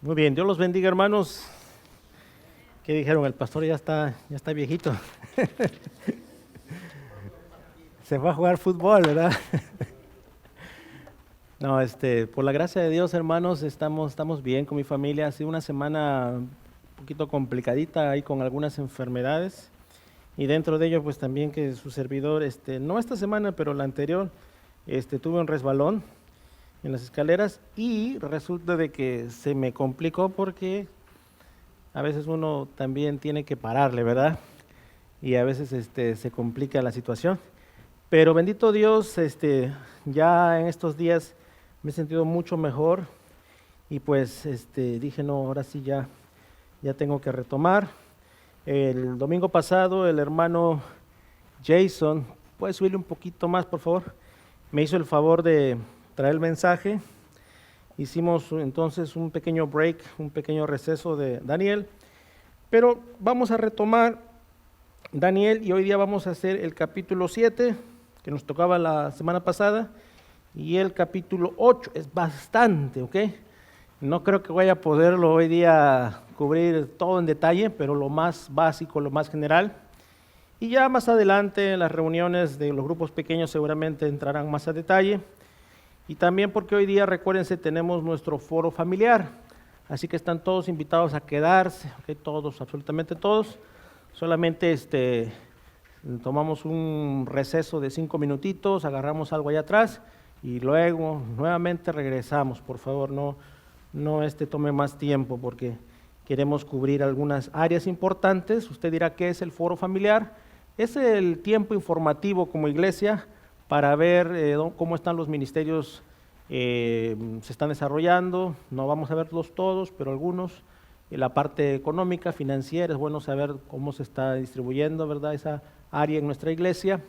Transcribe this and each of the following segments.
Muy bien, Dios los bendiga, hermanos. ¿Qué dijeron? El pastor ya está viejito. Se fue a jugar fútbol, ¿verdad? No, por la gracia de Dios, hermanos, estamos bien con mi familia. Ha sido una semana un poquito complicadita ahí con algunas enfermedades. Y dentro de ello, pues también que su servidor, no esta semana, pero la anterior, tuve un resbalón en las escaleras y resulta de que se me complicó porque a veces uno también tiene que pararle, ¿verdad? Y a veces se complica la situación. Pero bendito Dios, ya en estos días me he sentido mucho mejor y pues dije, no, ahora sí ya tengo que retomar. El domingo pasado el hermano Jason, ¿puedes subirle un poquito más, por favor? Me hizo el favor de traer el mensaje. Hicimos entonces un pequeño break, un pequeño receso de Daniel, pero vamos a retomar Daniel y hoy día vamos a hacer el capítulo 7, que nos tocaba la semana pasada, y el capítulo 8, es bastante, ¿ok? No creo que vaya a poderlo hoy día cubrir todo en detalle, pero lo más básico, lo más general. Y ya más adelante en las reuniones de los grupos pequeños seguramente entrarán más a detalle. Y también porque hoy día, recuérdense, tenemos nuestro foro familiar, así que están todos invitados a quedarse, ¿okay? Todos, absolutamente todos. Solamente tomamos un receso de 5 minutitos, agarramos algo allá atrás y luego nuevamente regresamos. Por favor, no tome más tiempo porque queremos cubrir algunas áreas importantes. Usted dirá, ¿qué es el foro familiar? Es el tiempo informativo como iglesia para ver cómo están los ministerios, se están desarrollando. No vamos a verlos todos, pero algunos. La parte económica, financiera, es bueno saber cómo se está distribuyendo, ¿verdad?, esa área en nuestra iglesia,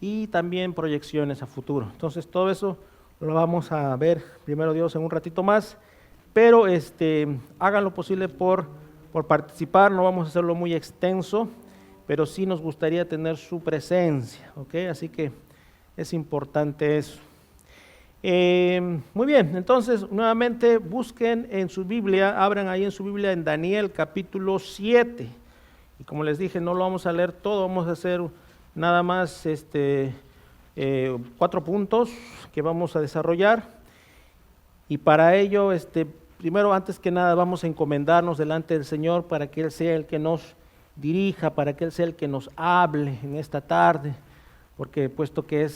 y también proyecciones a futuro. Entonces todo eso lo vamos a ver, primero Dios, en un ratito más, pero hagan lo posible por participar. No vamos a hacerlo muy extenso, pero sí nos gustaría tener su presencia, ¿ok? Así que es importante eso. Muy bien, entonces nuevamente busquen en su Biblia, abran ahí en su Biblia en Daniel capítulo 7. Y como les dije, no lo vamos a leer todo, vamos a hacer nada más 4 puntos que vamos a desarrollar. Y para ello, primero, antes que nada, vamos a encomendarnos delante del Señor para que Él sea el que nos dirija, para que Él sea el que nos hable en esta tarde, porque puesto que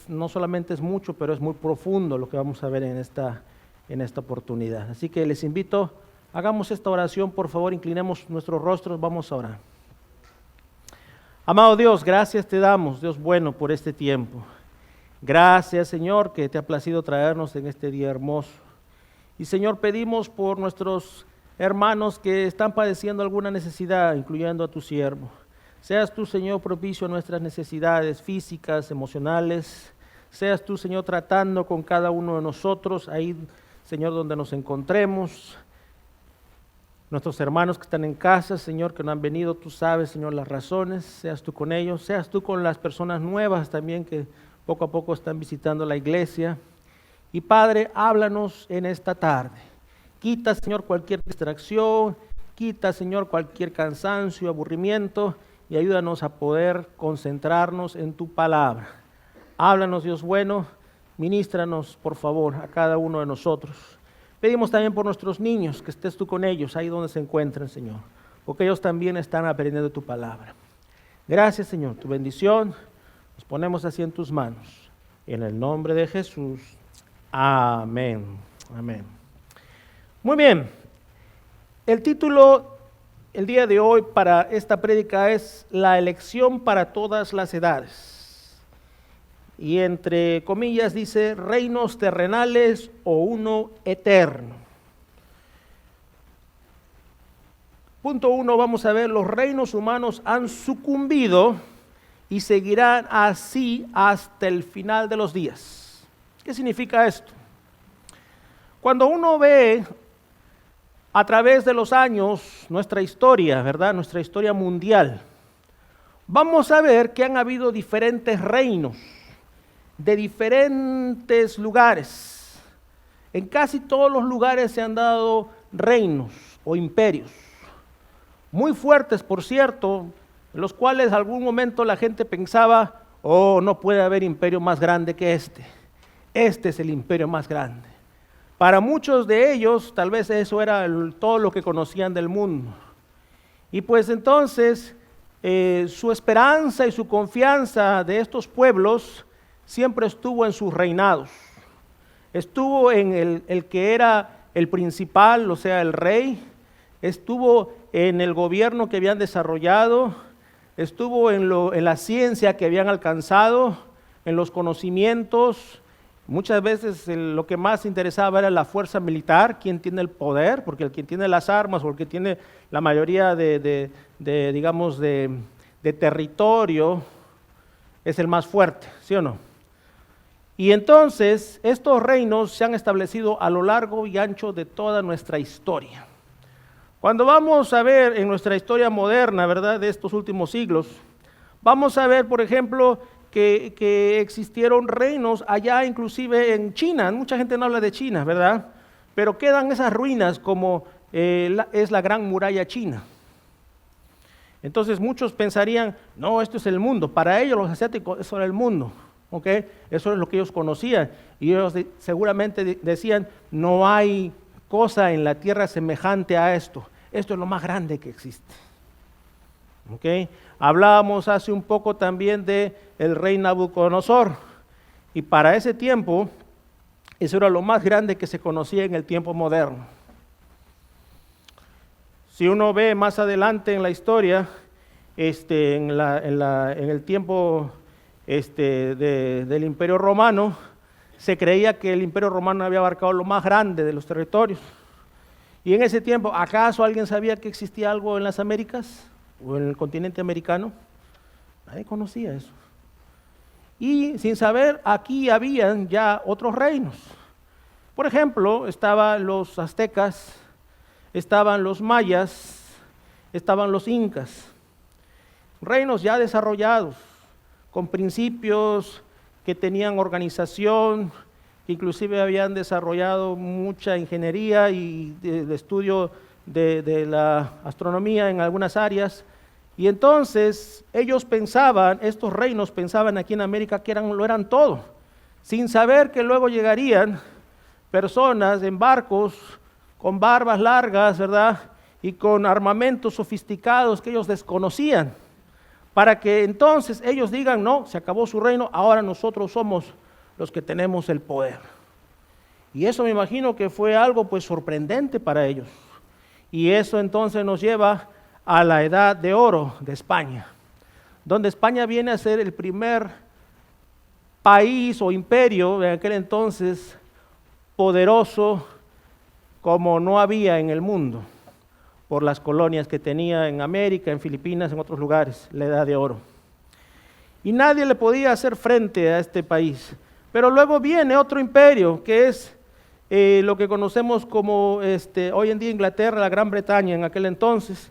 no solamente es mucho, pero es muy profundo lo que vamos a ver en esta oportunidad. Así que les invito, hagamos esta oración, por favor, inclinemos nuestros rostros, vamos a orar. Amado Dios, gracias te damos, Dios bueno, por este tiempo. Gracias, Señor, que te ha placido traernos en este día hermoso. Y, Señor, pedimos por nuestros hermanos que están padeciendo alguna necesidad, incluyendo a tu siervo. Seas tú, Señor, propicio a nuestras necesidades físicas, emocionales. Seas tú, Señor, tratando con cada uno de nosotros, ahí, Señor, donde nos encontremos. Nuestros hermanos que están en casa, Señor, que no han venido, tú sabes, Señor, las razones. Seas tú con ellos, seas tú con las personas nuevas también que poco a poco están visitando la iglesia. Y, Padre, háblanos en esta tarde. Quita, Señor, cualquier distracción, quita, Señor, cualquier cansancio, aburrimiento, y ayúdanos a poder concentrarnos en tu palabra. Háblanos, Dios bueno, ministranos, por favor, a cada uno de nosotros. Pedimos también por nuestros niños, que estés tú con ellos, ahí donde se encuentren, Señor, porque ellos también están aprendiendo tu palabra. Gracias, Señor, tu bendición, nos ponemos así en tus manos. En el nombre de Jesús, amén. Amén. Muy bien, el título el día de hoy para esta prédica es la elección para todas las edades. Y entre comillas dice, reinos terrenales o uno eterno. Punto 1, vamos a ver, los reinos humanos han sucumbido y seguirán así hasta el final de los días. ¿Qué significa esto? Cuando uno ve a través de los años nuestra historia, ¿verdad? Nuestra historia mundial, vamos a ver que han habido diferentes reinos de diferentes lugares. En casi todos los lugares se han dado reinos o imperios, muy fuertes, por cierto, en los cuales en algún momento la gente pensaba, oh, no puede haber imperio más grande que este es el imperio más grande. Para muchos de ellos, tal vez eso era todo lo que conocían del mundo. Y pues entonces, su esperanza y su confianza de estos pueblos siempre estuvo en sus reinados. Estuvo en el que era el principal, o sea, el rey. Estuvo en el gobierno que habían desarrollado. Estuvo en la ciencia que habían alcanzado, en los conocimientos. Muchas veces lo que más interesaba era la fuerza militar, quién tiene el poder, porque el quien tiene las armas o el que tiene la mayoría de territorio es el más fuerte, ¿sí o no? Y entonces estos reinos se han establecido a lo largo y ancho de toda nuestra historia. Cuando vamos a ver en nuestra historia moderna, ¿verdad?, de estos últimos siglos, vamos a ver, por ejemplo, que existieron reinos allá inclusive en China. Mucha gente no habla de China, ¿verdad? Pero quedan esas ruinas como es la Gran Muralla China. Entonces muchos pensarían, no, esto es el mundo. Para ellos los asiáticos eso era el mundo, ¿ok? Eso es lo que ellos conocían. Y ellos seguramente decían, no hay cosa en la tierra semejante a esto. Esto es lo más grande que existe. ¿Okay? Hablábamos hace un poco también de el rey Nabucodonosor, y para ese tiempo eso era lo más grande que se conocía en el tiempo moderno. Si uno ve más adelante en la historia, en el tiempo del Imperio Romano, se creía que el Imperio Romano había abarcado lo más grande de los territorios. Y en ese tiempo, ¿acaso alguien sabía que existía algo en las Américas o en el continente americano? Nadie conocía eso. Y sin saber, aquí habían ya otros reinos. Por ejemplo, estaban los aztecas, estaban los mayas, estaban los incas. Reinos ya desarrollados, con principios que tenían organización, que inclusive habían desarrollado mucha ingeniería y de estudio de la astronomía en algunas áreas. Y entonces ellos pensaban, estos reinos pensaban aquí en América que lo eran todo, sin saber que luego llegarían personas en barcos con barbas largas, ¿verdad?, y con armamentos sofisticados que ellos desconocían, para que entonces ellos digan, no, se acabó su reino, ahora nosotros somos los que tenemos el poder. Y eso me imagino que fue algo pues sorprendente para ellos. Y eso entonces nos lleva a la edad de oro de España, donde España viene a ser el primer país o imperio de aquel entonces poderoso como no había en el mundo, por las colonias que tenía en América, en Filipinas, en otros lugares, la edad de oro. Y nadie le podía hacer frente a este país. Pero luego viene otro imperio, que es lo que conocemos como hoy en día Inglaterra, la Gran Bretaña en aquel entonces,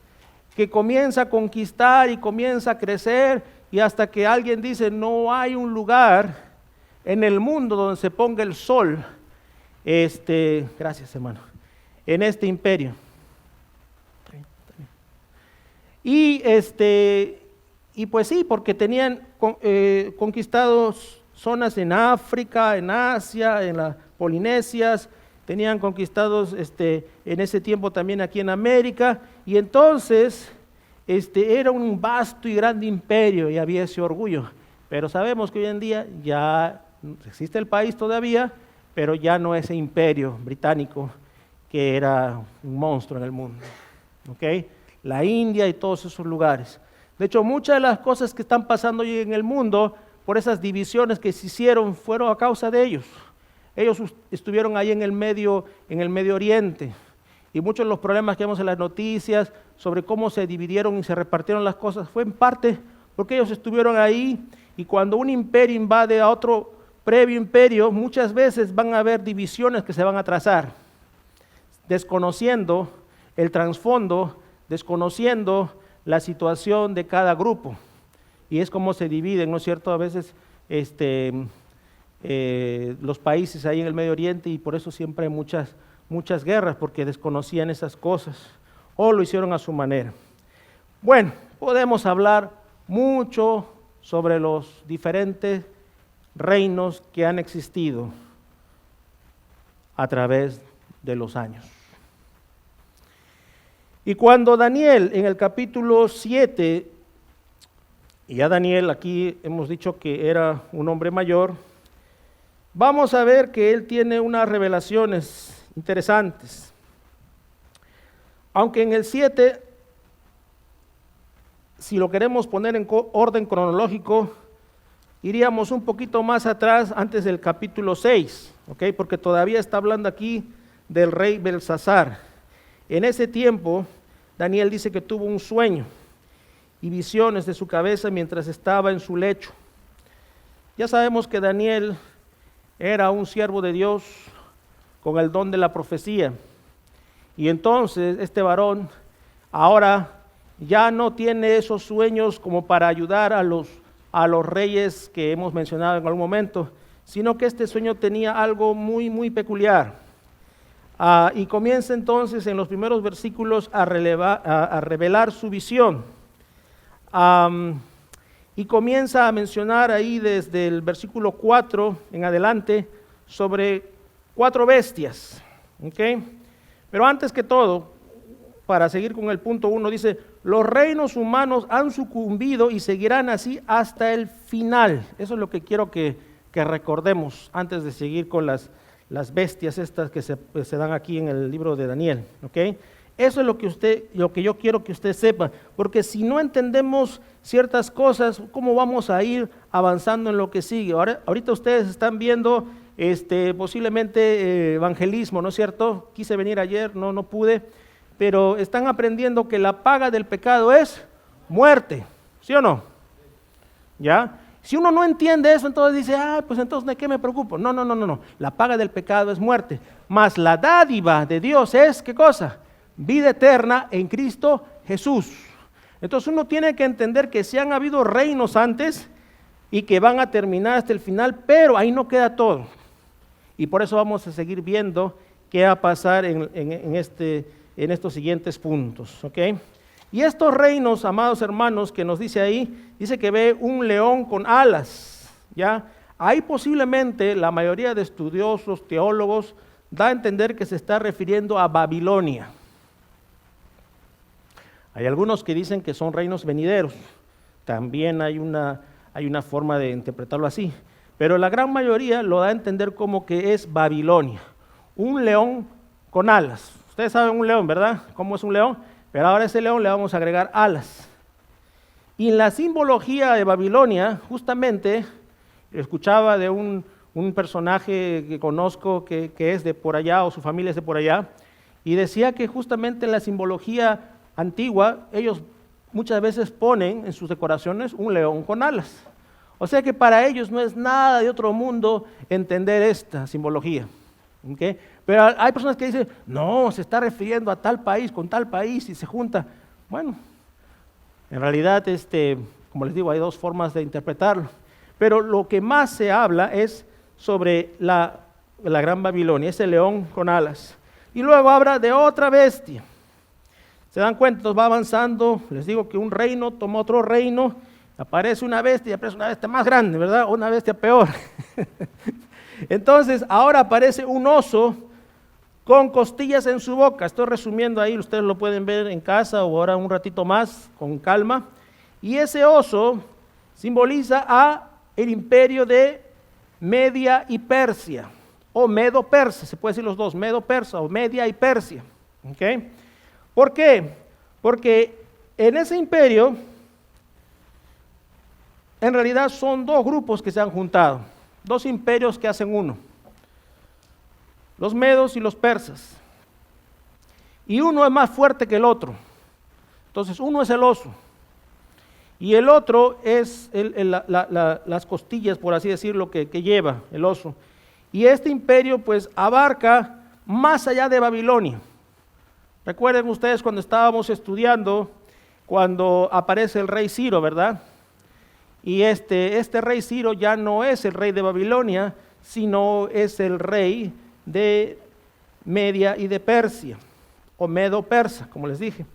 que comienza a conquistar y comienza a crecer, y hasta que alguien dice, no hay un lugar en el mundo donde se ponga el sol, gracias hermano, en este imperio. Y pues sí, porque tenían conquistados zonas en África, en Asia, en las Polinesias, tenían conquistados en ese tiempo también aquí en América, y entonces era un vasto y grande imperio y había ese orgullo. Pero sabemos que hoy en día ya existe el país todavía, pero ya no ese imperio británico que era un monstruo en el mundo. ¿Okay? La India y todos esos lugares. De hecho, muchas de las cosas que están pasando hoy en el mundo, por esas divisiones que se hicieron, fueron a causa de ellos. Ellos estuvieron ahí en el Medio Oriente, y muchos de los problemas que vemos en las noticias sobre cómo se dividieron y se repartieron las cosas, fue en parte porque ellos estuvieron ahí, y cuando un imperio invade a otro previo imperio, muchas veces van a haber divisiones que se van a trazar, desconociendo el trasfondo, desconociendo la situación de cada grupo, y es como se dividen, ¿no es cierto? A veces los países ahí en el Medio Oriente, y por eso siempre hay muchas muchas guerras porque desconocían esas cosas o lo hicieron a su manera. Bueno, podemos hablar mucho sobre los diferentes reinos que han existido a través de los años. Y cuando Daniel en el capítulo 7, y ya Daniel aquí hemos dicho que era un hombre mayor, vamos a ver que él tiene unas revelaciones interesantes. Aunque en el 7, si lo queremos poner en orden cronológico, iríamos un poquito más atrás, antes del capítulo 6, ¿ok? Porque todavía está hablando aquí del rey Belsasar. En ese tiempo, Daniel dice que tuvo un sueño y visiones de su cabeza mientras estaba en su lecho. Ya sabemos que Daniel era un siervo de Dios con el don de la profecía. Y entonces este varón ahora ya no tiene esos sueños como para ayudar a los reyes que hemos mencionado en algún momento, sino que este sueño tenía algo muy, muy peculiar. Y comienza entonces en los primeros versículos a revelar su visión. Y comienza a mencionar ahí desde el versículo 4 en adelante sobre 4 bestias. ¿Okay? Pero antes que todo, para seguir con el punto 1, dice: los reinos humanos han sucumbido y seguirán así hasta el final. Eso es lo que quiero que recordemos antes de seguir con las bestias estas que se dan aquí en el libro de Daniel. ¿Okay? Eso es lo que yo quiero que usted sepa, porque si no entendemos ciertas cosas, ¿cómo vamos a ir avanzando en lo que sigue? Ahorita ustedes están viendo posiblemente evangelismo, ¿no es cierto? Quise venir ayer, no pude, pero están aprendiendo que la paga del pecado es muerte, ¿sí o no? ¿Ya? Si uno no entiende eso, entonces dice, pues entonces ¿de qué me preocupo? No. La paga del pecado es muerte, mas la dádiva de Dios es, ¿qué cosa? Vida eterna en Cristo Jesús. Entonces uno tiene que entender que sí han habido reinos antes y que van a terminar hasta el final, pero ahí no queda todo. Y por eso vamos a seguir viendo qué va a pasar en estos siguientes puntos. ¿Okay? Y estos reinos, amados hermanos, que nos dice ahí, dice que ve un león con alas. ¿Ya? Ahí posiblemente la mayoría de estudiosos, teólogos, da a entender que se está refiriendo a Babilonia. Hay algunos que dicen que son reinos venideros. También hay una forma de interpretarlo así. Pero la gran mayoría lo da a entender como que es Babilonia. Un león con alas. Ustedes saben un león, ¿verdad? ¿Cómo es un león? Pero ahora a ese león le vamos a agregar alas. Y en la simbología de Babilonia, justamente, escuchaba de un personaje que conozco que es de por allá, o su familia es de por allá, y decía que justamente en la simbología antigua, ellos muchas veces ponen en sus decoraciones un león con alas. O sea que para ellos no es nada de otro mundo entender esta simbología. ¿Okay? Pero hay personas que dicen, no, se está refiriendo a tal país con tal país y se junta. Bueno, en realidad, como les digo, hay 2 formas de interpretarlo. Pero lo que más se habla es sobre la gran Babilonia, ese león con alas. Y luego habla de otra bestia. ¿Se dan cuenta? Entonces va avanzando, les digo que un reino toma otro reino, aparece una bestia y aparece una bestia más grande, ¿verdad? O una bestia peor. Entonces ahora aparece un oso con costillas en su boca. Estoy resumiendo ahí, ustedes lo pueden ver en casa o ahora un ratito más, con calma. Y ese oso simboliza a el imperio de Media y Persia, o Medo-Persa, se puede decir los dos, Medo-Persa o Media y Persia. ¿Okay? ¿Por qué? Porque en ese imperio, en realidad son 2 grupos que se han juntado, 2 imperios que hacen uno, los medos y los persas. Y uno es más fuerte que el otro. Entonces uno es el oso y el otro es las costillas, por así decirlo, que lleva el oso. Y este imperio pues abarca más allá de Babilonia. Recuerden ustedes cuando estábamos estudiando, cuando aparece el rey Ciro, ¿verdad? Y este rey Ciro ya no es el rey de Babilonia, sino es el rey de Media y de Persia, o Medo-Persa, como les dije.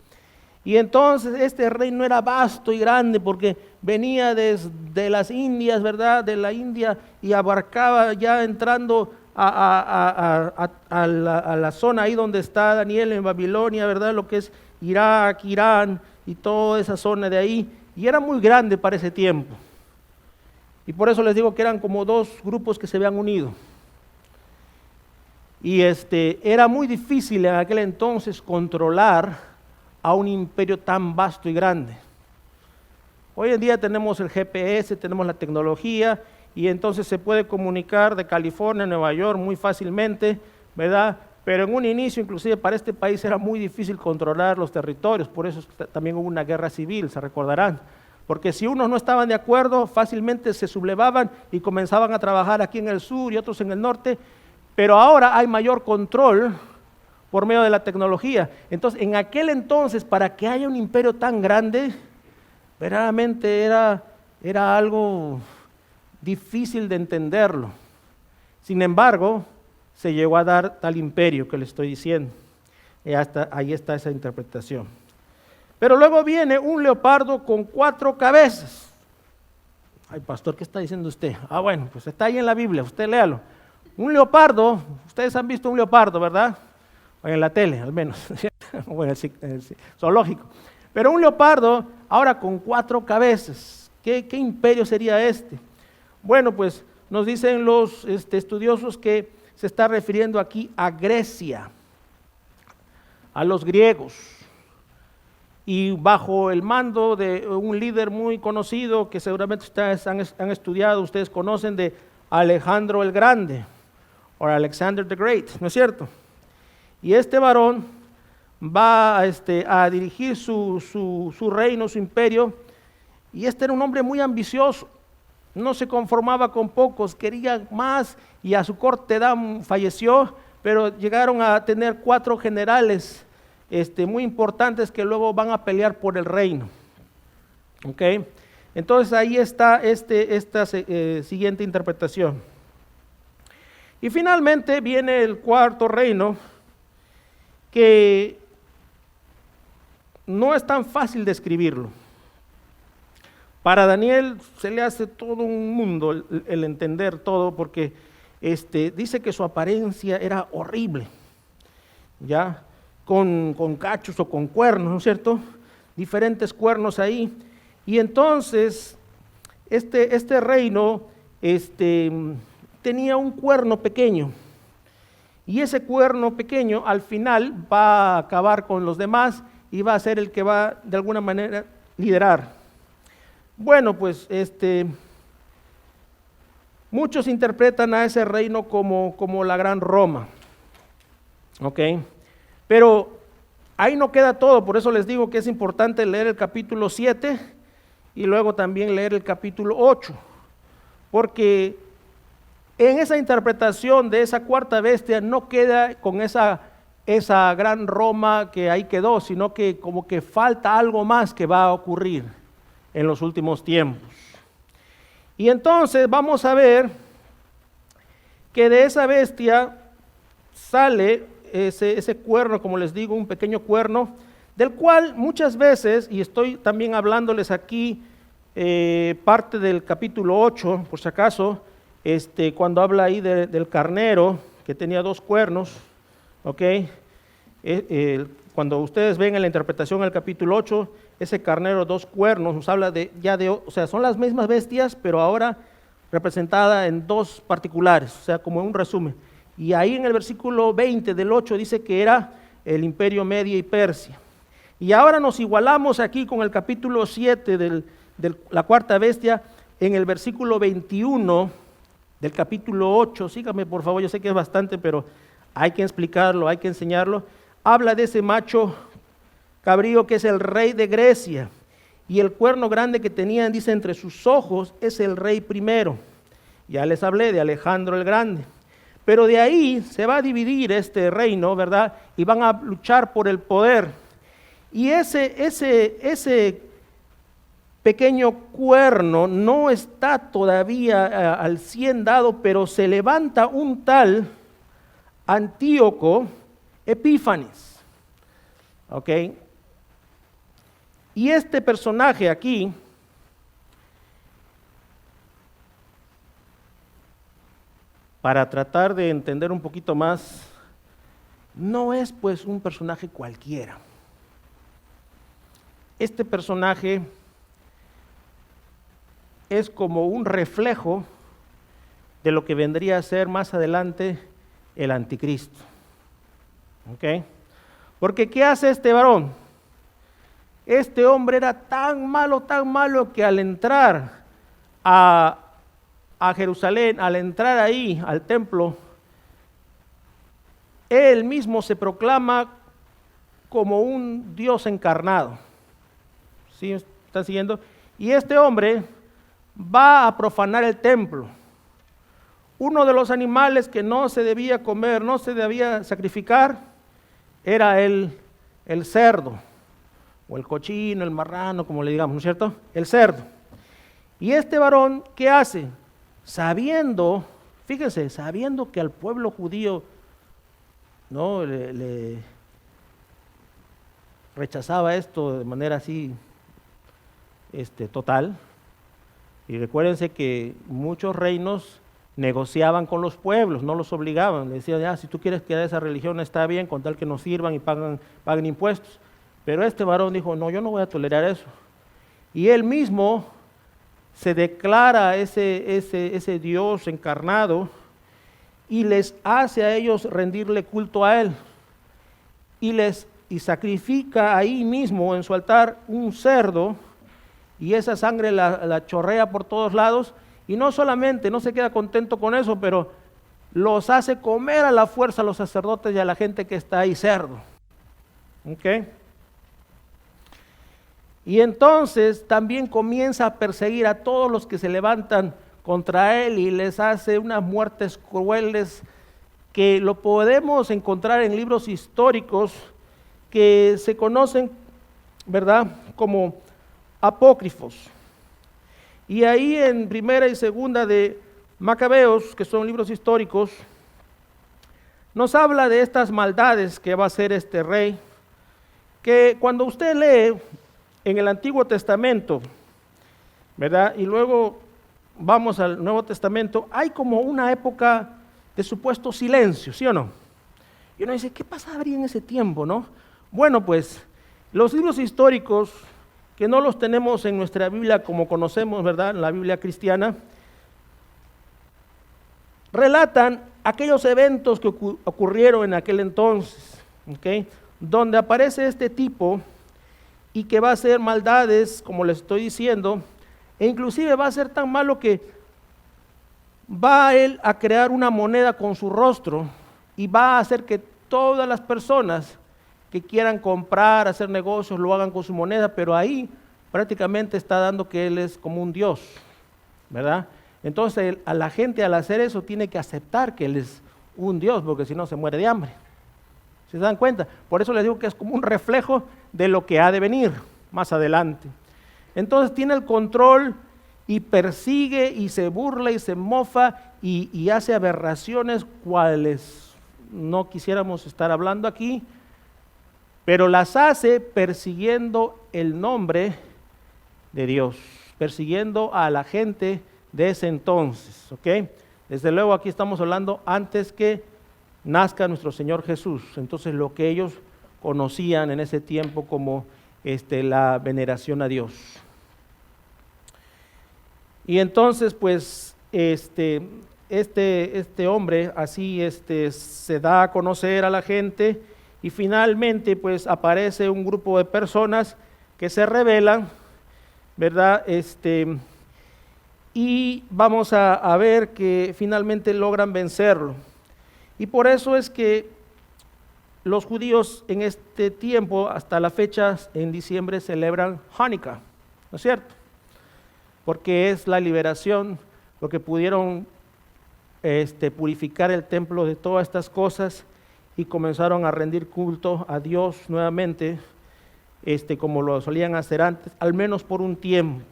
Y entonces este reino era vasto y grande porque venía desde las Indias, ¿verdad? De la India, y abarcaba ya entrando a la zona ahí donde está Daniel en Babilonia, ¿verdad? Lo que es Irak, Irán y toda esa zona de ahí. Y era muy grande para ese tiempo. Y por eso les digo que eran como dos grupos que se habían unido. Y era muy difícil en aquel entonces controlar a un imperio tan vasto y grande. Hoy en día tenemos el GPS, tenemos la tecnología, y entonces se puede comunicar de California a Nueva York muy fácilmente, ¿verdad? Pero en un inicio, inclusive para este país, era muy difícil controlar los territorios, por eso también hubo una guerra civil, se recordarán. Porque si unos no estaban de acuerdo, fácilmente se sublevaban y comenzaban a trabajar aquí en el sur y otros en el norte, pero ahora hay mayor control por medio de la tecnología. Entonces, en aquel entonces, para que haya un imperio tan grande, verdaderamente era algo difícil de entenderlo. Sin embargo, se llegó a dar tal imperio que le estoy diciendo. Y ahí está esa interpretación. Pero luego viene un leopardo con 4 cabezas. Ay, pastor, ¿qué está diciendo usted? Ah, bueno, pues está ahí en la Biblia, usted léalo. Un leopardo, ustedes han visto un leopardo, ¿verdad? En la tele, al menos, o en el zoológico. Pero un leopardo, ahora con 4 cabezas. ¿Qué imperio sería este? Bueno, pues nos dicen los estudiosos que se está refiriendo aquí a Grecia, a los griegos, y bajo el mando de un líder muy conocido que seguramente ustedes han estudiado, ustedes conocen, de Alejandro el Grande, o Alexander the Great, ¿no es cierto? Y este varón va a dirigir su reino, su imperio, y era un hombre muy ambicioso, no se conformaba con pocos, quería más, y a su corta edad falleció, pero llegaron a tener 4 generales muy importantes que luego van a pelear por el reino. ¿Ok? Entonces ahí está esta siguiente interpretación. Y finalmente viene el 4º reino, que no es tan fácil describirlo. Para Daniel se le hace todo un mundo el entender todo, porque dice que su apariencia era horrible, ya, con cachos o con cuernos, ¿no es cierto? Diferentes cuernos ahí. Y entonces este reino tenía un cuerno pequeño, y ese cuerno pequeño al final va a acabar con los demás y va a ser el que va de alguna manera liderar. Bueno, pues muchos interpretan a ese reino como la Gran Roma, ¿ok? Pero ahí no queda todo, por eso les digo que es importante leer el capítulo 7 y luego también leer el capítulo 8, porque en esa interpretación de esa 4ª bestia no queda con esa gran Roma que ahí quedó, sino que como que falta algo más que va a ocurrir en los últimos tiempos. Y entonces vamos a ver que de esa bestia sale ese cuerno, como les digo, un pequeño cuerno, del cual muchas veces, y estoy también hablándoles aquí parte del capítulo 8, por si acaso, cuando habla ahí del carnero, que tenía 2 cuernos, ¿ok? Cuando ustedes ven en la interpretación del capítulo 8, ese carnero 2 cuernos, nos habla o sea, son las mismas bestias, pero ahora representada en 2 particulares, o sea, como un resumen. Y ahí en el versículo 20 del 8 dice que era el imperio Media y Persia. Y ahora nos igualamos aquí con el capítulo 7 de la 4ª bestia, en el versículo 21 del capítulo 8, síganme por favor, yo sé que es bastante, pero hay que explicarlo, hay que enseñarlo. Habla de ese macho cabrío que es el rey de Grecia, y el cuerno grande que tenían, dice, entre sus ojos es el rey primero. Ya les hablé de Alejandro el Grande, pero de ahí se va a dividir este reino, ¿verdad? Y van a luchar por el poder. Y ese pequeño cuerno no está todavía al 100 dado, pero se levanta un tal Antíoco Epífanes. ¿Ok? Y este personaje aquí para tratar de entender un poquito más, no es pues un personaje cualquiera. Este personaje es como un reflejo de lo que vendría a ser más adelante el anticristo. ¿Ok? Porque ¿qué hace este varón? Este hombre era tan malo que al entrar a Jerusalén, al entrar ahí al templo, él mismo se proclama como un Dios encarnado. ¿Sí? ¿Están siguiendo? Y este hombre va a profanar el templo. Uno de los animales que no se debía comer, no se debía sacrificar, era el cerdo, o el cochino, el marrano, como le digamos, ¿no es cierto? El cerdo. Y este varón, ¿qué hace? Sabiendo, fíjense, sabiendo que al pueblo judío no le rechazaba esto de manera así total. Y recuérdense que muchos reinos negociaban con los pueblos, no los obligaban. Le decían, ya, si tú quieres quedar esa religión está bien, con tal que nos sirvan y paguen impuestos. Pero este varón dijo, no, yo no voy a tolerar eso. Y él mismo se declara ese Dios encarnado y les hace a ellos rendirle culto a él. Y sacrifica ahí mismo en su altar un cerdo, y esa sangre la chorrea por todos lados, y no solamente, no se queda contento con eso, pero los hace comer a la fuerza a los sacerdotes y a la gente que está ahí cerdo. ¿Ok? Y entonces también comienza a perseguir a todos los que se levantan contra él y les hace unas muertes crueles que lo podemos encontrar en libros históricos que se conocen, ¿verdad?, como apócrifos. Y ahí en primera y segunda de Macabeos, que son libros históricos, nos habla de estas maldades que va a hacer este rey, que cuando usted lee en el Antiguo Testamento, ¿verdad?, y luego vamos al Nuevo Testamento, hay como una época de supuesto silencio, ¿sí o no? Y uno dice, ¿qué pasaría en ese tiempo, no? Bueno, pues los libros históricos, que no los tenemos en nuestra Biblia como conocemos, ¿verdad?, en la Biblia cristiana, relatan aquellos eventos que ocurrieron en aquel entonces, ¿ok?, donde aparece este tipo y que va a hacer maldades, como les estoy diciendo, e inclusive va a ser tan malo que va él a crear una moneda con su rostro y va a hacer que todas las personas que quieran comprar, hacer negocios, lo hagan con su moneda, pero ahí prácticamente está dando que él es como un Dios, ¿verdad? Entonces a la gente al hacer eso tiene que aceptar que él es un Dios, porque si no se muere de hambre. ¿Se dan cuenta? Por eso les digo que es como un reflejo de lo que ha de venir más adelante. Entonces tiene el control y persigue y se burla y se mofa y hace aberraciones cuales no quisiéramos estar hablando aquí, pero las hace persiguiendo el nombre de Dios, persiguiendo a la gente de ese entonces, ¿ok? Desde luego aquí estamos hablando antes que nazca nuestro Señor Jesús. Entonces lo que ellos conocían en ese tiempo como la veneración a Dios. Y entonces pues este hombre así se da a conocer a la gente y finalmente pues aparece un grupo de personas que se rebelan, ¿verdad? Y vamos a ver que finalmente logran vencerlo. Y por eso es que los judíos en este tiempo, hasta la fecha, en diciembre, celebran Hanukkah, ¿no es cierto? Porque es la liberación, lo que pudieron purificar el templo de todas estas cosas y comenzaron a rendir culto a Dios nuevamente, como lo solían hacer antes, al menos por un tiempo.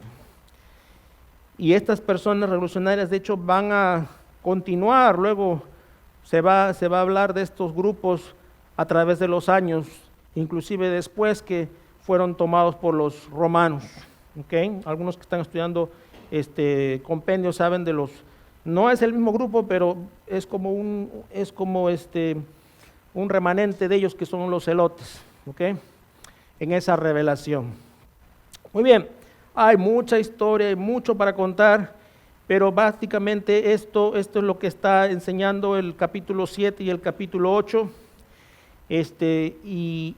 Y estas personas revolucionarias, de hecho, van a continuar luego se va a hablar de estos grupos a través de los años, inclusive después que fueron tomados por los romanos. ¿Okay? Algunos que están estudiando compendios saben de los, no es el mismo grupo, pero es como un remanente de ellos que son los celotes, ¿okay? En esa revelación. Muy bien, hay mucha historia, hay mucho para contar, pero básicamente esto es lo que está enseñando el capítulo 7 y el capítulo 8. Y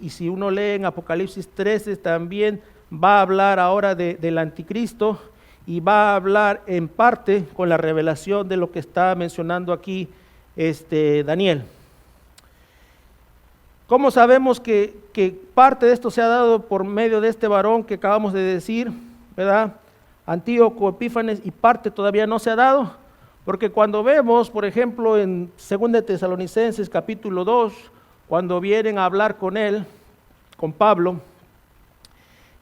si uno lee en Apocalipsis 13 también va a hablar ahora del anticristo y va a hablar en parte con la revelación de lo que está mencionando aquí Daniel. ¿Cómo sabemos que parte de esto se ha dado por medio de este varón que acabamos de decir, ¿verdad? Antíoco Epífanes, y parte todavía no se ha dado? Porque cuando vemos, por ejemplo, en 2 Tesalonicenses capítulo 2, cuando vienen a hablar con él, con Pablo,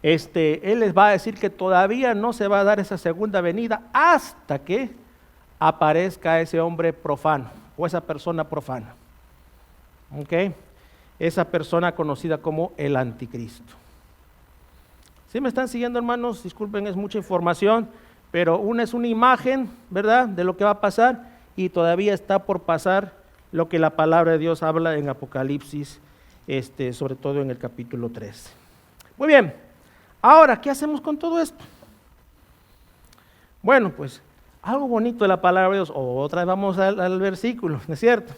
él les va a decir que todavía no se va a dar esa segunda venida hasta que aparezca ese hombre profano o esa persona profana. ¿Ok? Esa persona conocida como el anticristo. ¿Sí me están siguiendo, hermanos? Disculpen, es mucha información, pero una es una imagen, ¿verdad?, de lo que va a pasar, y todavía está por pasar lo que la palabra de Dios habla en Apocalipsis, sobre todo en el capítulo 13. Muy bien, ahora, ¿qué hacemos con todo esto? Bueno, pues algo bonito de la palabra de Dios. Otra vez vamos al versículo, ¿no es cierto?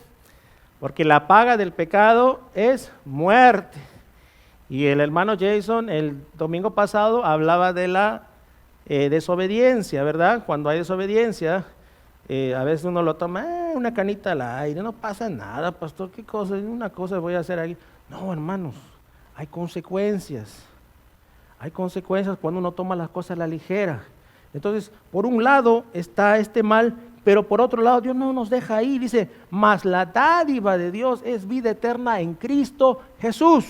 Porque la paga del pecado es muerte. Y el hermano Jason el domingo pasado hablaba de la desobediencia, ¿verdad? Cuando hay desobediencia, a veces uno lo toma, una canita al aire, no pasa nada, pastor, ¿qué cosa? Una cosa voy a hacer ahí. No, hermanos, hay consecuencias. Hay consecuencias cuando uno toma las cosas a la ligera. Entonces, por un lado está este mal, pero por otro lado Dios no nos deja ahí. Dice, mas la dádiva de Dios es vida eterna en Cristo Jesús.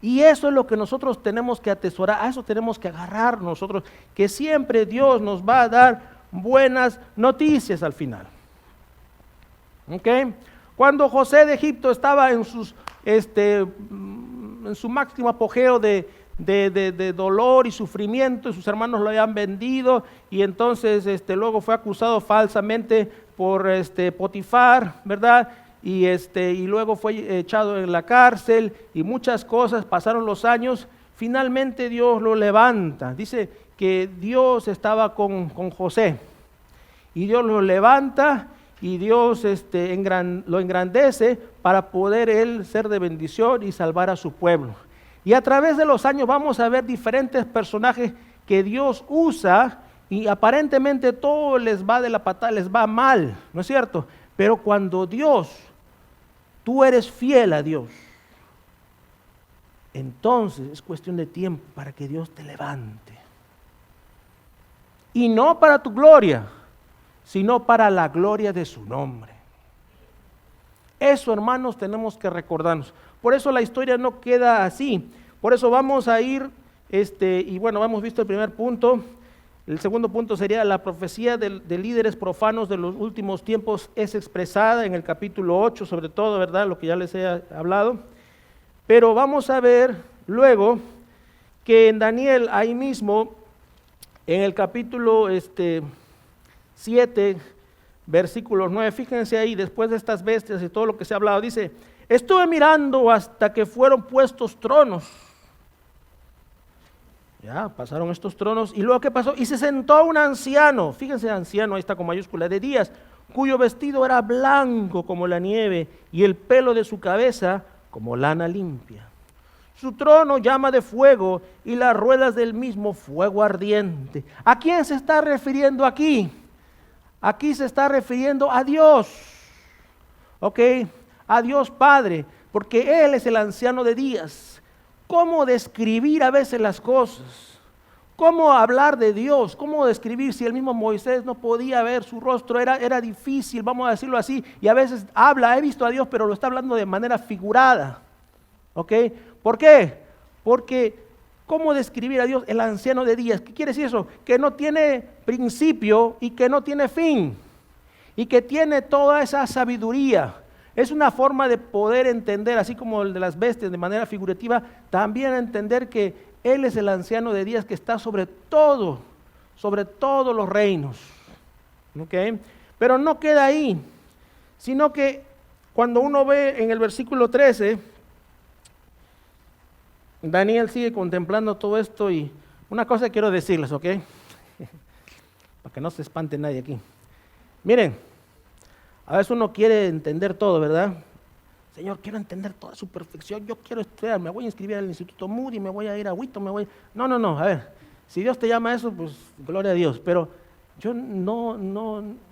Y eso es lo que nosotros tenemos que atesorar, a eso tenemos que agarrar nosotros, que siempre Dios nos va a dar buenas noticias al final. ¿Ok? Cuando José de Egipto estaba en su máximo apogeo de dolor y sufrimiento, y sus hermanos lo habían vendido, y entonces luego fue acusado falsamente por Potifar, ¿verdad? Y luego fue echado en la cárcel, y muchas cosas, pasaron los años, finalmente Dios lo levanta. Dice que Dios estaba con José, y Dios lo levanta, y Dios lo engrandece para poder él ser de bendición y salvar a su pueblo. Y a través de los años vamos a ver diferentes personajes que Dios usa, y aparentemente todo les va de la patada, les va mal, ¿no es cierto? Pero cuando tú eres fiel a Dios, entonces es cuestión de tiempo para que Dios te levante. Y no para tu gloria, sino para la gloria de su nombre. Eso, hermanos, tenemos que recordarnos. Por eso la historia no queda así. Por eso vamos a ir, y bueno, hemos visto el primer punto. El segundo punto sería la profecía de líderes profanos de los últimos tiempos es expresada en el capítulo 8, sobre todo, ¿verdad? Lo que ya les he hablado. Pero vamos a ver luego que en Daniel, ahí mismo, en el capítulo 7, versículos 9, fíjense ahí, después de estas bestias y todo lo que se ha hablado, dice, estuve mirando hasta que fueron puestos tronos. Ya, pasaron estos tronos, y luego ¿qué pasó? Y se sentó un anciano, fíjense, anciano, ahí está con mayúscula, de días, cuyo vestido era blanco como la nieve, y el pelo de su cabeza como lana limpia. Su trono llama de fuego, y las ruedas del mismo fuego ardiente. ¿A quién se está refiriendo aquí? Aquí se está refiriendo a Dios, ¿ok? A Dios Padre, porque Él es el anciano de días. ¿Cómo describir a veces las cosas? ¿Cómo hablar de Dios? ¿Cómo describir si el mismo Moisés no podía ver su rostro? Era difícil, vamos a decirlo así, y a veces he visto a Dios, pero lo está hablando de manera figurada, ¿ok? ¿Por qué? Porque ¿cómo describir a Dios? El anciano de días. ¿Qué quiere decir eso? Que no tiene principio y que no tiene fin. y que tiene toda esa sabiduría. Es una forma de poder entender, así como el de las bestias de manera figurativa, también entender que Él es el anciano de días que está sobre todos los reinos. ¿Okay? Pero no queda ahí, sino que cuando uno ve en el versículo 13, Daniel sigue contemplando todo esto y una cosa quiero decirles, ¿ok? Para que no se espante nadie aquí. Miren, a veces uno quiere entender todo, ¿verdad? Señor, quiero entender toda su perfección, yo quiero estudiar, me voy a inscribir al Instituto Moody, me voy a ir a Wheaton, No, a ver, si Dios te llama a eso, pues gloria a Dios, pero yo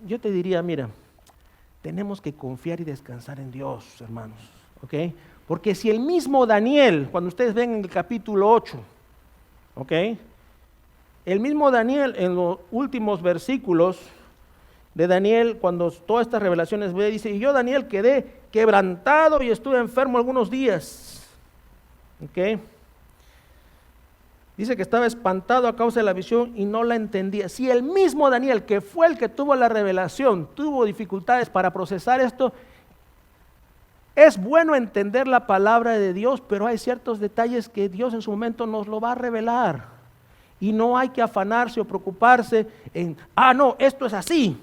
yo te diría, mira, tenemos que confiar y descansar en Dios, hermanos, ¿ok? Porque si el mismo Daniel, cuando ustedes ven en el capítulo 8, ¿ok? El mismo Daniel en los últimos versículos de Daniel, cuando todas estas revelaciones ve, dice, y yo Daniel quedé quebrantado y estuve enfermo algunos días, ¿ok? Dice que estaba espantado a causa de la visión y no la entendía. Si el mismo Daniel, que fue el que tuvo la revelación, tuvo dificultades para procesar esto, es bueno entender la palabra de Dios, pero hay ciertos detalles que Dios en su momento nos lo va a revelar. Y no hay que afanarse o preocuparse en, no, esto es así.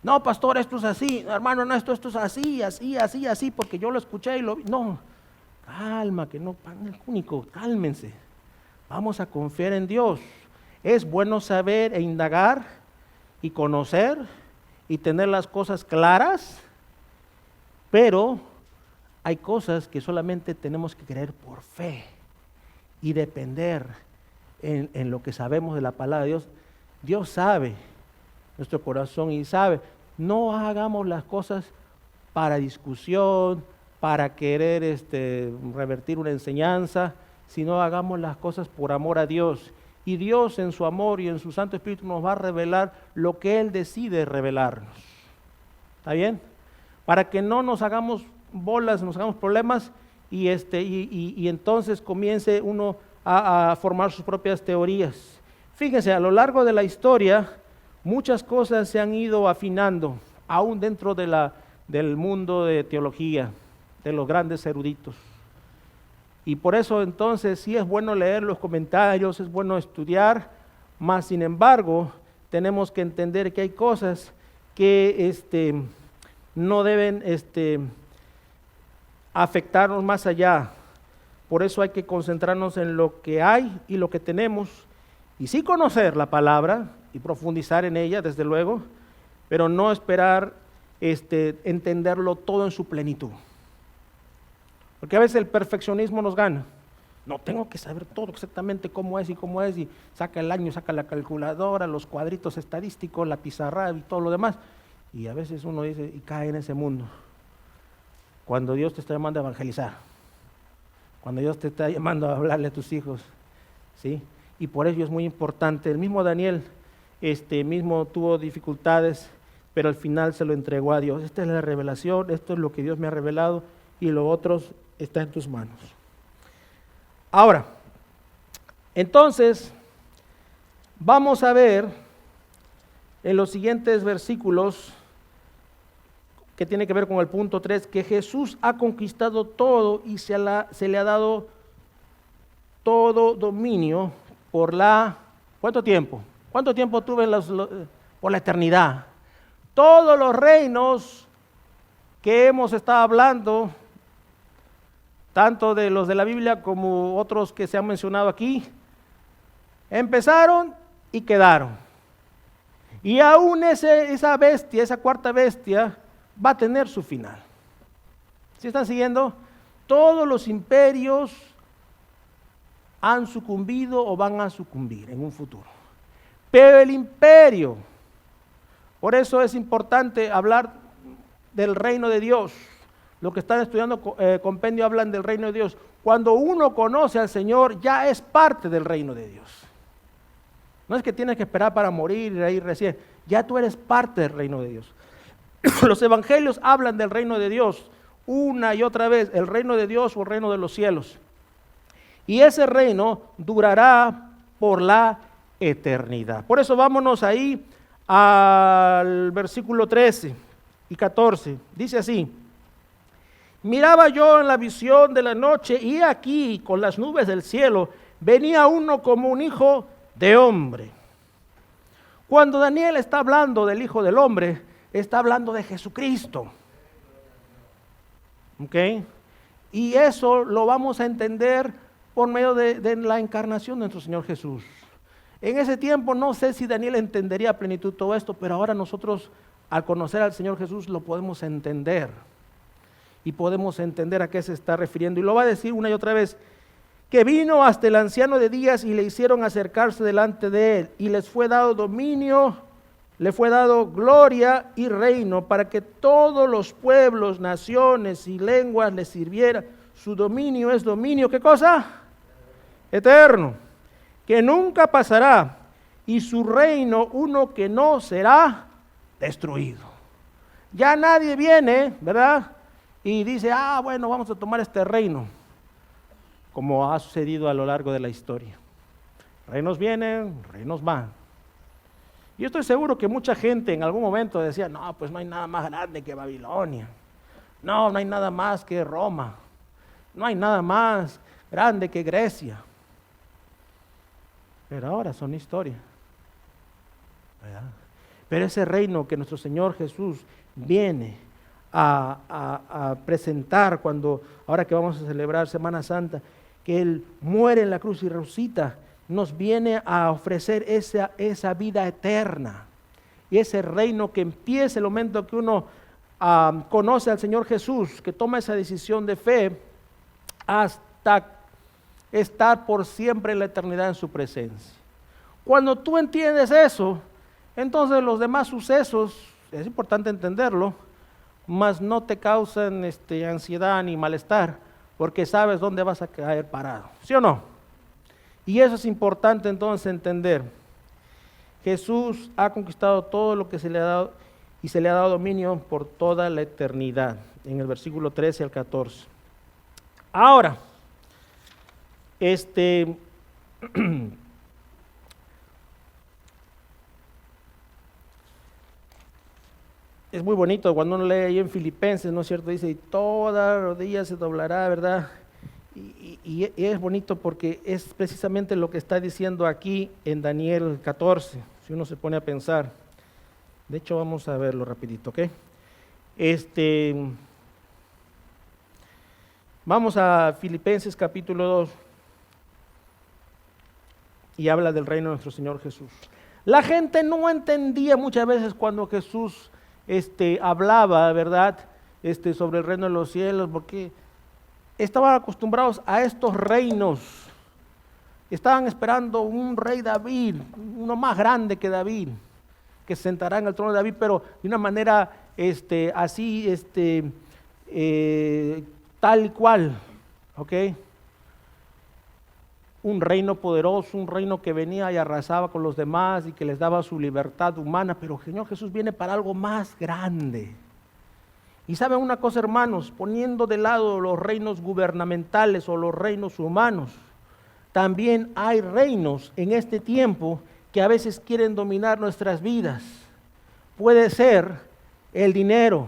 No, pastor, esto es así. Hermano, no, esto es así, porque yo lo escuché y lo vi. No, calma, que no, único, cálmense. Vamos a confiar en Dios. Es bueno saber e indagar y conocer y tener las cosas claras, pero hay cosas que solamente tenemos que creer por fe y depender en lo que sabemos de la palabra de Dios. Dios sabe nuestro corazón y sabe. No hagamos las cosas para discusión, para querer revertir una enseñanza, sino hagamos las cosas por amor a Dios. Y Dios en su amor y en su Santo Espíritu nos va a revelar lo que Él decide revelarnos. ¿Está bien? Para que no nos hagamos bolas, nos hagamos problemas y entonces comience uno a formar sus propias teorías. Fíjense, a lo largo de la historia, muchas cosas se han ido afinando, aún dentro del mundo de teología, de los grandes eruditos. Y por eso entonces sí es bueno leer los comentarios, es bueno estudiar, mas sin embargo tenemos que entender que hay cosas que no deben afectarnos más allá. Por eso hay que concentrarnos en lo que hay y lo que tenemos, y sí conocer la palabra y profundizar en ella, desde luego, pero no esperar entenderlo todo en su plenitud. Porque a veces el perfeccionismo nos gana. No, tengo que saber todo exactamente cómo es, y saca el año, saca la calculadora, los cuadritos estadísticos, la pizarra y todo lo demás. Y a veces uno dice, y cae en ese mundo. Cuando Dios te está llamando a evangelizar, cuando Dios te está llamando a hablarle a tus hijos, ¿sí? Y por ello es muy importante. El mismo Daniel, mismo tuvo dificultades, pero al final se lo entregó a Dios. Esta es la revelación, esto es lo que Dios me ha revelado, y lo otro está en tus manos. Ahora, entonces, vamos a ver en los siguientes versículos, que tiene que ver con el punto 3, que Jesús ha conquistado todo y se le ha dado todo dominio por ¿cuánto tiempo? ¿Cuánto tiempo tuve por la eternidad? Todos los reinos que hemos estado hablando, tanto de los de la Biblia como otros que se han mencionado aquí, empezaron y quedaron. Y aún esa bestia, esa cuarta bestia, va a tener su final. ¿Sí están siguiendo? Todos los imperios han sucumbido o van a sucumbir en un futuro. Pero el imperio, por eso es importante hablar del reino de Dios. Los que están estudiando compendio hablan del reino de Dios. Cuando uno conoce al Señor, ya es parte del reino de Dios. No es que tienes que esperar para morir y ahí recién. Ya tú eres parte del reino de Dios. Los evangelios hablan del reino de Dios una y otra vez, el reino de Dios o el reino de los cielos. Y ese reino durará por la eternidad. Por eso vámonos ahí al versículo 13. y 14. Dice así: miraba yo en la visión de la noche, y aquí con las nubes del cielo venía uno como un hijo de hombre. Cuando Daniel está hablando del Hijo del Hombre, está hablando de Jesucristo. ¿Ok? Y eso lo vamos a entender por medio de la encarnación de nuestro Señor Jesús. En ese tiempo no sé si Daniel entendería a plenitud todo esto, pero ahora nosotros al conocer al Señor Jesús lo podemos entender. Y podemos entender a qué se está refiriendo. Y lo va a decir una y otra vez: que vino hasta el anciano de días y le hicieron acercarse delante de él, y les fue dado dominio, le fue dado gloria y reino, para que todos los pueblos, naciones y lenguas le sirvieran. Su dominio es dominio, ¿qué cosa? Eterno, que nunca pasará, y su reino uno que no será destruido. Ya nadie viene, ¿verdad?, y dice, bueno, vamos a tomar este reino, como ha sucedido a lo largo de la historia. Reinos vienen, reinos van. Yo estoy seguro que mucha gente en algún momento decía, no, pues no hay nada más grande que Babilonia. No, no hay nada más que Roma. No hay nada más grande que Grecia. Pero ahora son historia, ¿verdad? Pero ese reino que nuestro Señor Jesús viene a presentar ahora que vamos a celebrar Semana Santa, que Él muere en la cruz y resucita, nos viene a ofrecer esa vida eterna. Y ese reino que empieza el momento que uno conoce al Señor Jesús, que toma esa decisión de fe, hasta estar por siempre en la eternidad en su presencia. Cuando tú entiendes eso, entonces los demás sucesos, es importante entenderlo, mas no te causan ansiedad ni malestar, porque sabes dónde vas a caer parado, ¿sí o no? Y eso es importante entonces entender. Jesús ha conquistado todo lo que se le ha dado, y se le ha dado dominio por toda la eternidad, en el versículo 13 al 14. Ahora, es muy bonito cuando uno lee ahí en Filipenses, ¿no es cierto? Dice, y toda rodilla se doblará, ¿verdad? Y es bonito porque es precisamente lo que está diciendo aquí en Daniel 14, si uno se pone a pensar. De hecho, vamos a verlo rapidito, ¿ok? Vamos a Filipenses capítulo 2 y habla del reino de nuestro Señor Jesús. La gente no entendía muchas veces cuando Jesús hablaba, ¿verdad?, sobre el reino de los cielos, porque estaban acostumbrados a estos reinos. Estaban esperando un rey David, uno más grande que David, que se sentará en el trono de David, pero de una manera así, tal y cual, ¿ok? Un reino poderoso, un reino que venía y arrasaba con los demás y que les daba su libertad humana, pero el Señor Jesús viene para algo más grande. Y saben una cosa, hermanos, poniendo de lado los reinos gubernamentales o los reinos humanos, también hay reinos en este tiempo que a veces quieren dominar nuestras vidas. Puede ser el dinero,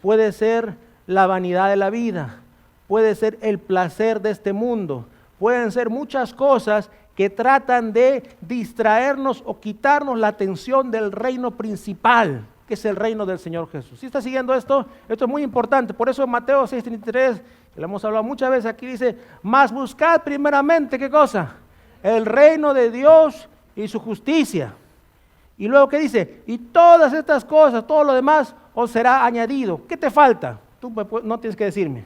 puede ser la vanidad de la vida, puede ser el placer de este mundo, pueden ser muchas cosas que tratan de distraernos o quitarnos la atención del reino principal, que es el reino del Señor Jesús. ¿Sí está siguiendo esto? Esto es muy importante. Por eso en Mateo 6:33, que lo hemos hablado muchas veces aquí, dice, mas buscad primeramente, ¿qué cosa? El reino de Dios y su justicia. Y luego, ¿qué dice? Y todas estas cosas, todo lo demás, os será añadido. ¿Qué te falta? Tú no tienes que decirme.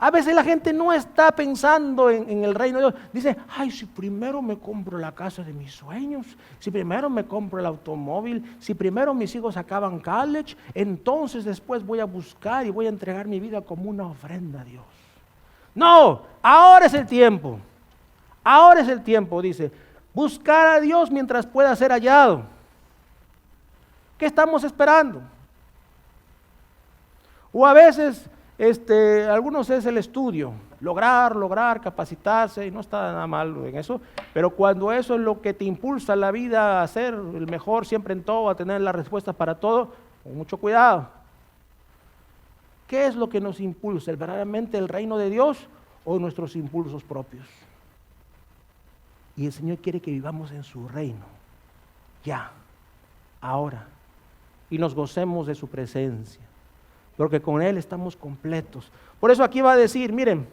A veces la gente no está pensando en el reino de Dios. Dice, si primero me compro la casa de mis sueños, si primero me compro el automóvil, si primero mis hijos acaban college, entonces después voy a buscar y voy a entregar mi vida como una ofrenda a Dios. No, ahora es el tiempo. Ahora es el tiempo, dice. Buscar a Dios mientras pueda ser hallado. ¿Qué estamos esperando? O a veces algunos es el estudio, lograr, capacitarse, y no está nada mal en eso, pero cuando eso es lo que te impulsa la vida a ser el mejor siempre en todo, a tener las respuestas para todo, con mucho cuidado, ¿Qué es lo que nos impulsa? ¿Verdaderamente el reino de Dios o nuestros impulsos propios? Y el Señor quiere que vivamos en su reino, ya, ahora, y nos gocemos de su presencia, porque con Él estamos completos. Por eso aquí va a decir, miren,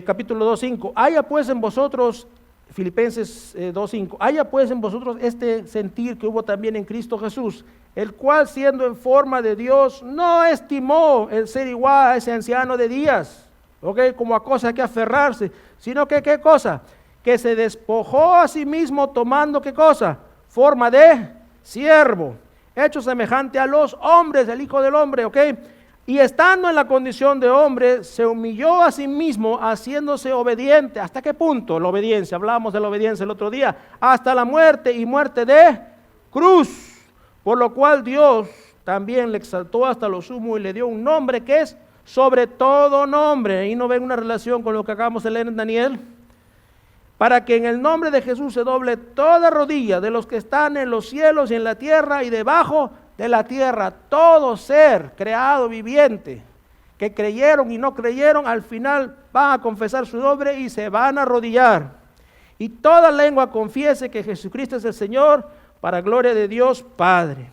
capítulo 2:5, haya pues en vosotros, Filipenses 2:5, haya pues en vosotros este sentir que hubo también en Cristo Jesús, el cual siendo en forma de Dios, no estimó el ser igual a ese anciano de días, ¿ok? Como a cosa que aferrarse, sino que, ¿qué cosa? Que se despojó a sí mismo tomando, ¿qué cosa? Forma de siervo, hecho semejante a los hombres, el Hijo del Hombre, ¿ok? Y estando en la condición de hombre, se humilló a sí mismo, haciéndose obediente. ¿Hasta qué punto la obediencia? Hablábamos de la obediencia el otro día. Hasta la muerte, y muerte de cruz. Por lo cual Dios también le exaltó hasta lo sumo y le dio un nombre que es sobre todo nombre. Y no ven una relación con lo que acabamos de leer en Daniel. Para que en el nombre de Jesús se doble toda rodilla de los que están en los cielos y en la tierra y debajo de la tierra, todo ser creado viviente, que creyeron y no creyeron, al final van a confesar su nombre y se van a arrodillar. Y toda lengua confiese que Jesucristo es el Señor, para gloria de Dios Padre.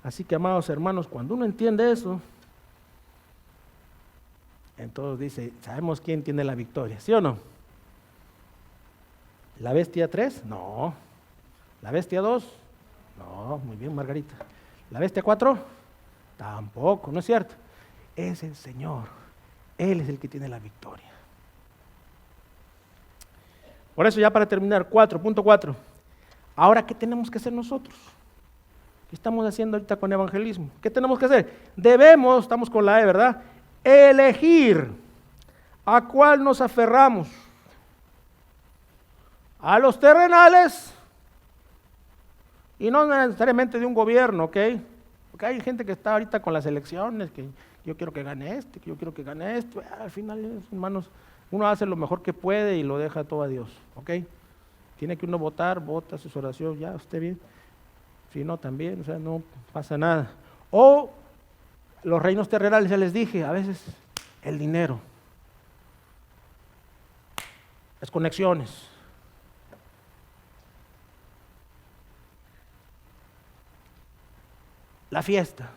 Así que, amados hermanos, cuando uno entiende eso, entonces dice, ¿sabemos quién tiene la victoria? ¿Sí o no? ¿La bestia 3? No. ¿La bestia 2? No, muy bien, Margarita. ¿La bestia 4? Tampoco, ¿no es cierto? Es el Señor. Él es el que tiene la victoria. Por eso, ya para terminar, 4.4. Ahora, ¿qué tenemos que hacer nosotros? ¿Qué estamos haciendo ahorita con evangelismo? ¿Qué tenemos que hacer? Debemos, estamos con la E, ¿verdad? Elegir a cuál nos aferramos. A los terrenales, y no necesariamente de un gobierno, ¿ok? Porque hay gente que está ahorita con las elecciones, que yo quiero que gane este, que yo quiero que gane esto. Al final, hermanos, uno hace lo mejor que puede y lo deja todo a Dios, ¿ok? Tiene que uno votar, vota su oración, ya, esté bien. Si no, también, o sea, no pasa nada. O los reinos terrenales, ya les dije, a veces el dinero, las conexiones. La fiesta,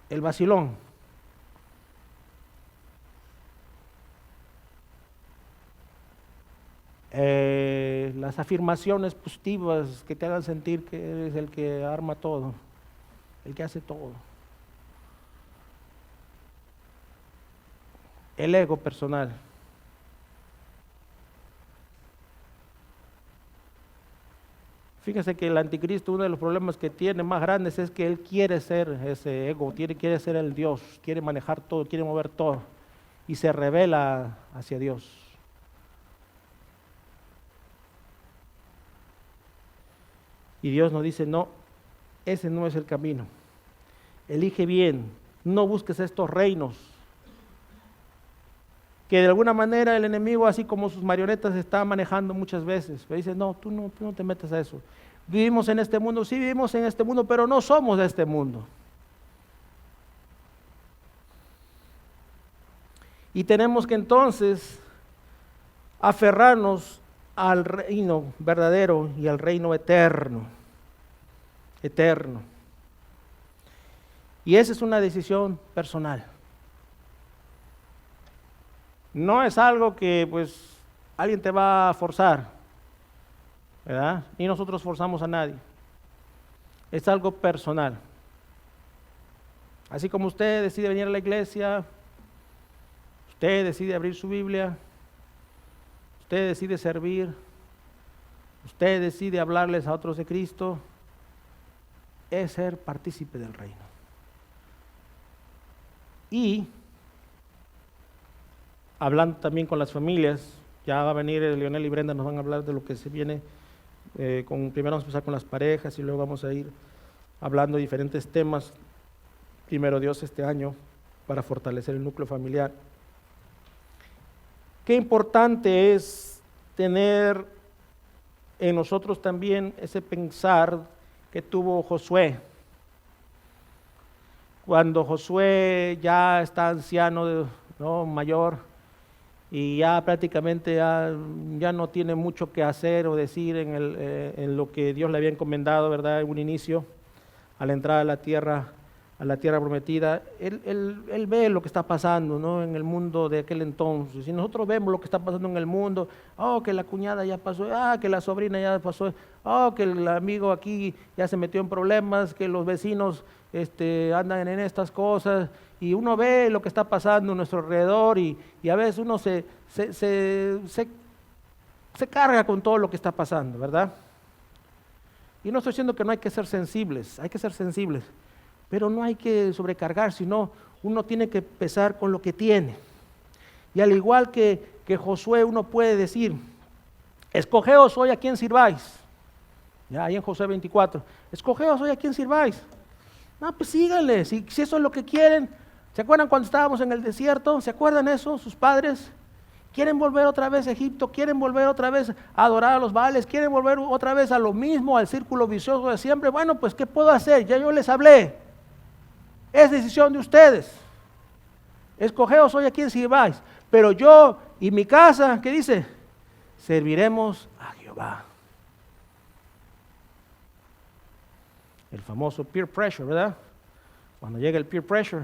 el vacilón. Las afirmaciones positivas que te hagan sentir que eres el que arma todo, el que hace todo. El ego personal. Fíjense que el anticristo, uno de los problemas que tiene más grandes es que él quiere ser ese ego, quiere ser el Dios, quiere manejar todo, quiere mover todo y se revela hacia Dios. Y Dios nos dice, no, ese no es el camino. Elige bien, no busques estos reinos. Que de alguna manera el enemigo, así como sus marionetas, está manejando muchas veces. Pero dice, no, tú no te metas a eso. Vivimos en este mundo, sí vivimos en este mundo, pero no somos de este mundo. Y tenemos que entonces aferrarnos al reino verdadero y al reino eterno. Eterno. Y esa es una decisión personal. No es algo que pues alguien te va a forzar, ¿verdad? Ni nosotros forzamos a nadie. Es algo personal. Así como usted decide venir a la iglesia, usted decide abrir su Biblia, usted decide servir, usted decide hablarles a otros de Cristo, es ser partícipe del reino. Y hablando también con las familias, ya va a venir Leonel y Brenda, nos van a hablar de lo que se viene, primero vamos a empezar con las parejas y luego vamos a ir hablando de diferentes temas, primero Dios este año, para fortalecer el núcleo familiar. Qué importante es tener en nosotros también ese pensar que tuvo Josué. Cuando Josué ya está anciano, ¿no? Mayor, y ya prácticamente ya no tiene mucho que hacer o decir en lo que Dios le había encomendado, ¿verdad? En un inicio, al entrar a la tierra prometida, él ve lo que está pasando, ¿no? En el mundo de aquel entonces. Si nosotros vemos lo que está pasando en el mundo, oh, que la cuñada ya pasó, que la sobrina ya pasó, oh, que el amigo aquí ya se metió en problemas, que los vecinos andan en estas cosas, y uno ve lo que está pasando a nuestro alrededor y a veces uno se carga con todo lo que está pasando, ¿verdad? Y no estoy diciendo que no hay que ser sensibles, hay que ser sensibles, pero no hay que sobrecargar, sino uno tiene que empezar con lo que tiene. Y al igual que Josué, uno puede decir, escogeos hoy a quién sirváis. Ya ahí en Josué 24, escogeos hoy a quién sirváis. No, pues síganle, si eso es lo que quieren. ¿Se acuerdan cuando estábamos en el desierto? ¿Se acuerdan eso, sus padres? ¿Quieren volver otra vez a Egipto? ¿Quieren volver otra vez a adorar a los Baales? ¿Quieren volver otra vez a lo mismo, al círculo vicioso de siempre? Bueno, pues ¿qué puedo hacer? Ya yo les hablé. Es decisión de ustedes. Escogeos hoy a quién sirváis. Pero yo y mi casa, ¿qué dice? Serviremos a Jehová. El famoso peer pressure, ¿verdad? Cuando llega el peer pressure,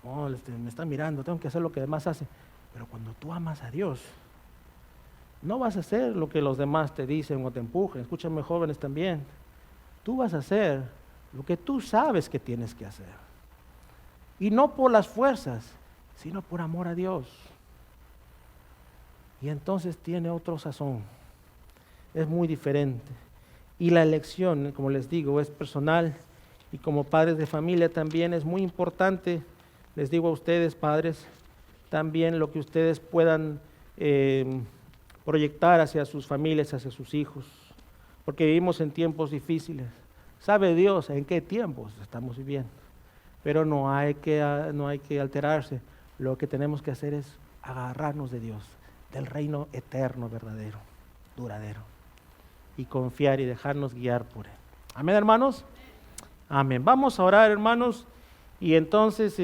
oh, me están mirando, tengo que hacer lo que demás hacen. Pero cuando tú amas a Dios, no vas a hacer lo que los demás te dicen o te empujen. Escúchame, jóvenes, también. Tú vas a hacer lo que tú sabes que tienes que hacer. Y no por las fuerzas, sino por amor a Dios. Y entonces tiene otro sazón. Es muy diferente. Y la elección, como les digo, es personal. Y como padres de familia también es muy importante, les digo a ustedes, padres, también lo que ustedes puedan proyectar hacia sus familias, hacia sus hijos. Porque vivimos en tiempos difíciles. ¿Sabe Dios en qué tiempos estamos viviendo? Pero no hay que alterarse. Lo que tenemos que hacer es agarrarnos de Dios, del reino eterno, verdadero, duradero, y confiar y dejarnos guiar por Él. Amén, hermanos. Amén. Vamos a orar, hermanos, y entonces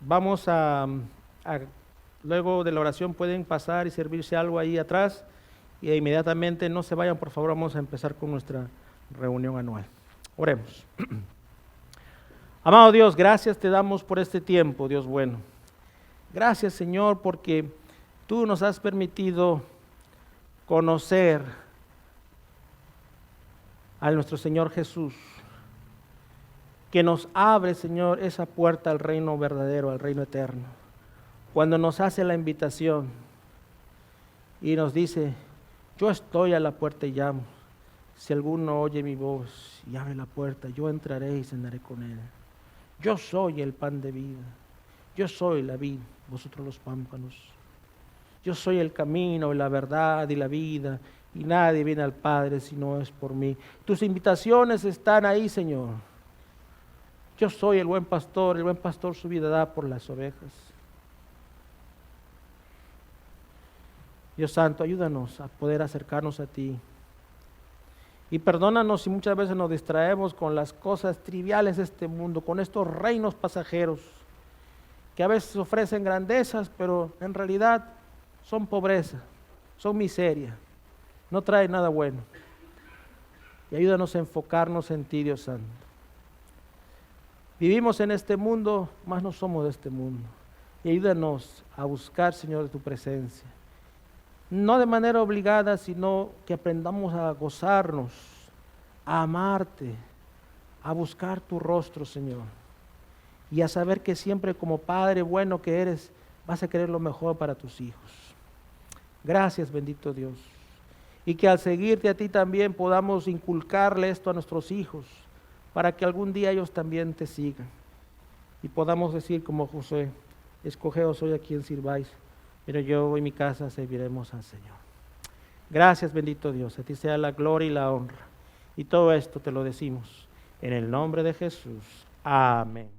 vamos a luego de la oración pueden pasar y servirse algo ahí atrás, y inmediatamente no se vayan, por favor, vamos a empezar con nuestra reunión anual. Oremos. Amado Dios, gracias te damos por este tiempo, Dios bueno. Gracias, Señor, porque tú nos has permitido conocer a nuestro Señor Jesús, que nos abre, Señor, esa puerta al reino verdadero, al reino eterno. Cuando nos hace la invitación y nos dice, yo estoy a la puerta y llamo. Si alguno oye mi voz y abre la puerta, yo entraré y cenaré con él. Yo soy el pan de vida. Yo soy la vid, vosotros los pámpanos. Yo soy el camino, la verdad y la vida, y nadie viene al Padre si no es por mí. Tus invitaciones están ahí, Señor. Yo soy el buen pastor su vida da por las ovejas. Dios Santo, ayúdanos a poder acercarnos a ti. Y perdónanos si muchas veces nos distraemos con las cosas triviales de este mundo, con estos reinos pasajeros, que a veces ofrecen grandezas, pero en realidad son pobreza, son miseria, no traen nada bueno. Y ayúdanos a enfocarnos en ti, Dios Santo. Vivimos en este mundo, mas no somos de este mundo. Y ayúdanos a buscar, Señor, tu presencia. No de manera obligada, sino que aprendamos a gozarnos, a amarte, a buscar tu rostro, Señor. Y a saber que siempre como Padre bueno que eres, vas a querer lo mejor para tus hijos. Gracias, bendito Dios. Y que al seguirte a ti también podamos inculcarle esto a nuestros hijos, para que algún día ellos también te sigan. Y podamos decir como José, escogeos hoy a quien sirváis, pero yo y mi casa serviremos al Señor. Gracias, bendito Dios, a ti sea la gloria y la honra. Y todo esto te lo decimos en el nombre de Jesús. Amén.